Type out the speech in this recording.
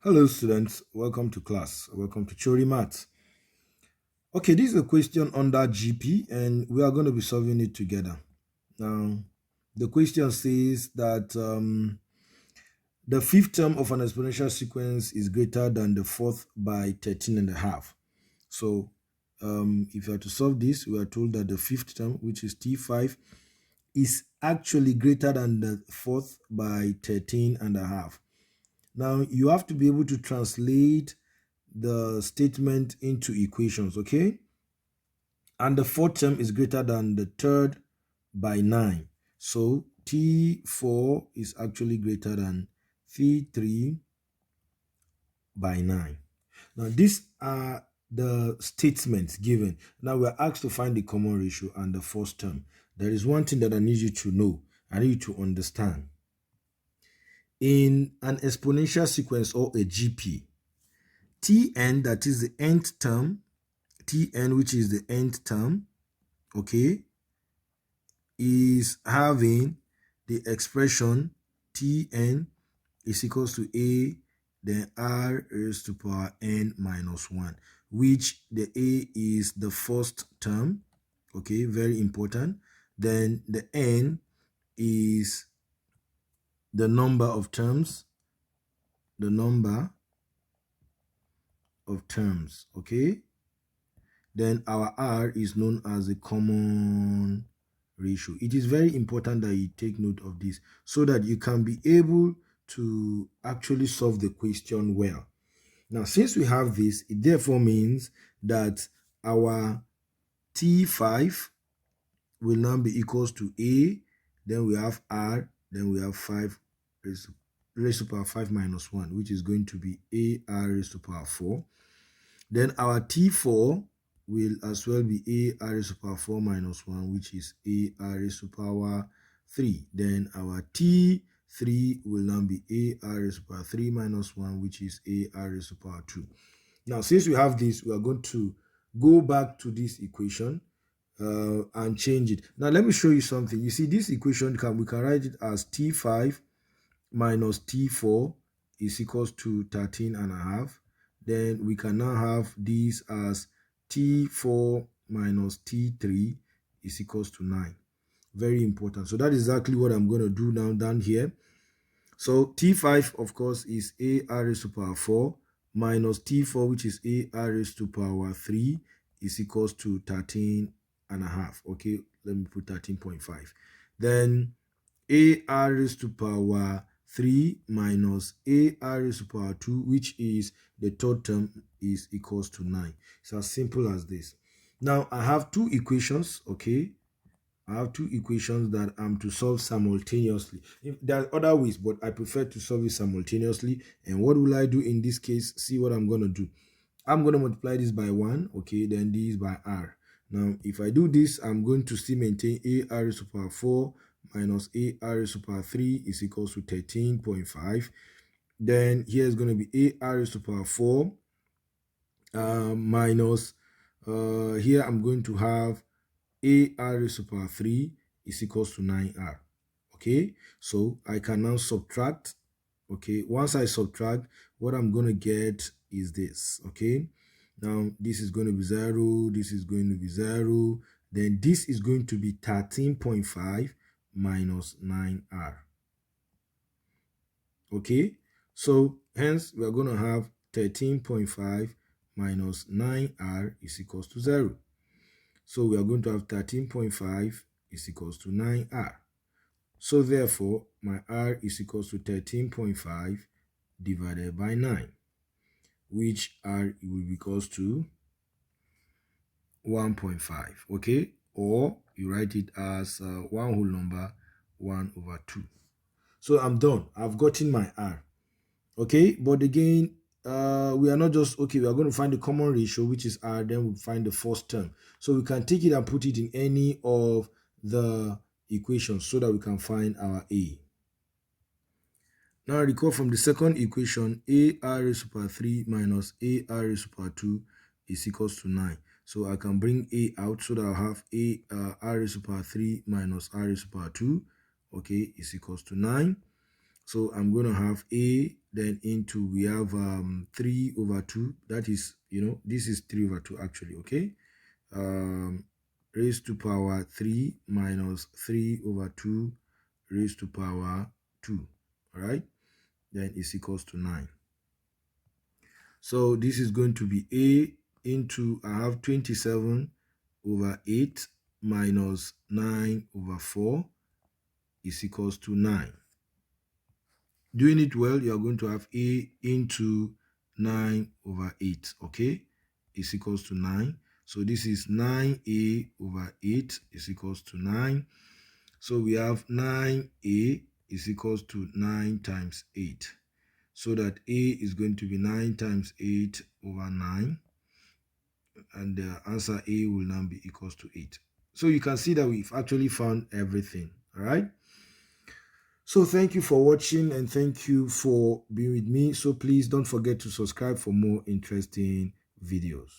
Hello students, welcome to class. Welcome to Theory Maths. Okay, this is a question under GP and we are going to be solving it together. Now, the question says that the fifth term of an exponential sequence is greater than the fourth by 13.5. So if you are to solve this, we are told that the fifth term, which is T5, is actually greater than the fourth by 13.5. Now, you have to be able to translate the statement into equations, okay? And the fourth term is greater than the third by 9. So T4 is actually greater than T3 by 9. Now, these are the statements given. Now, we are asked to find the common ratio and the first term. There is one thing that I need you to know. I need you to understand. In an exponential sequence or a GP, Tn, that is the nth term, Tn, which is the nth term, okay, is having the expression Tn is equals to A, then R raised to power n minus 1, which the A is the first term, okay, very important. Then the n is the number of terms, okay. Then our R is known as the common ratio. It is very important that you take note of this so that you can be able to actually solve the question well. Now, since we have this, it therefore means that our T5 will now be equals to A, then we have R, then we have 5 raised to power 5 minus 1, which is going to be AR raised to power 4. Then our T4 will as well be A raised to power 4 minus 1, which is A raised to power 3. Then our T3 will now be A raised to power 3 minus 1, which is A raised to power 2. Now, since we have this, we are going to go back to this equation and change it. Now, let me show you something. You see, this equation, we can write it as T5 minus T4 is equals to 13.5. Then we can now have this as T4 minus T3 is equals to 9. Very important. So that is exactly what I'm going to do now down here. So T5, of course, is A raised to power 4 minus T4, which is A raised to power 3 is equals to 13.5. Okay, let me put 13.5. Then A raised to power 3 minus A raised to power 2, which is the third term, is equals to 9. It's as simple as this. Now, I have two equations, okay? I have two equations that I'm to solve simultaneously. There are other ways, but I prefer to solve it simultaneously. And what will I do in this case? See what I'm going to do. I'm going to multiply this by 1, okay? Then this by R. Now, if I do this, I'm going to still maintain A raised to power 4 minus A raised to power 3 is equals to 13.5. Then here is going to be A raised to power 4 minus, here I'm going to have A raised to power 3 is equals to 9R. Okay, so I can now subtract. Okay, once I subtract, what I'm going to get is this. Okay, now this is going to be 0, this is going to be 0, then this is going to be 13.5 minus 9R. Okay, so hence we are going to have 13.5 minus 9R is equals to 0. So we are going to have 13.5 is equals to 9R. So therefore, my R is equals to 13.5 divided by 9, which R will be equals to 1.5, okay? Or you write it as one whole number, 1/2. So I'm done. I've gotten my R, okay? But again, we are not just, okay, we are going to find the common ratio, which is R, then we'll find the first term. So we can take it and put it in any of the equations so that we can find our A. Now recall from the second equation, A raised to power 3 minus A raised to power 2 is equals to 9. So I can bring A out so that I'll have A raised to power 3 minus R raised to power 2, okay, is equals to 9. So I'm going to have A, then into, we have 3 over 2. That is, this is 3 over 2 actually, okay? Raised to power 3 minus 3 over 2 raised to power 2, all right? Then is equals to 9. So this is going to be A into, I have 27 over 8 minus 9 over 4 is equals to 9. Doing it well, you are going to have A into 9 over 8, okay? Is equals to 9. So this is 9A over 8 is equals to 9. So we have 9A is equals to 9 times 8. So that A is going to be 9 times 8 over 9. And the answer A will now be equals to 8. So you can see that we've actually found everything, all right? So thank you for watching and thank you for being with me. So please don't forget to subscribe for more interesting videos.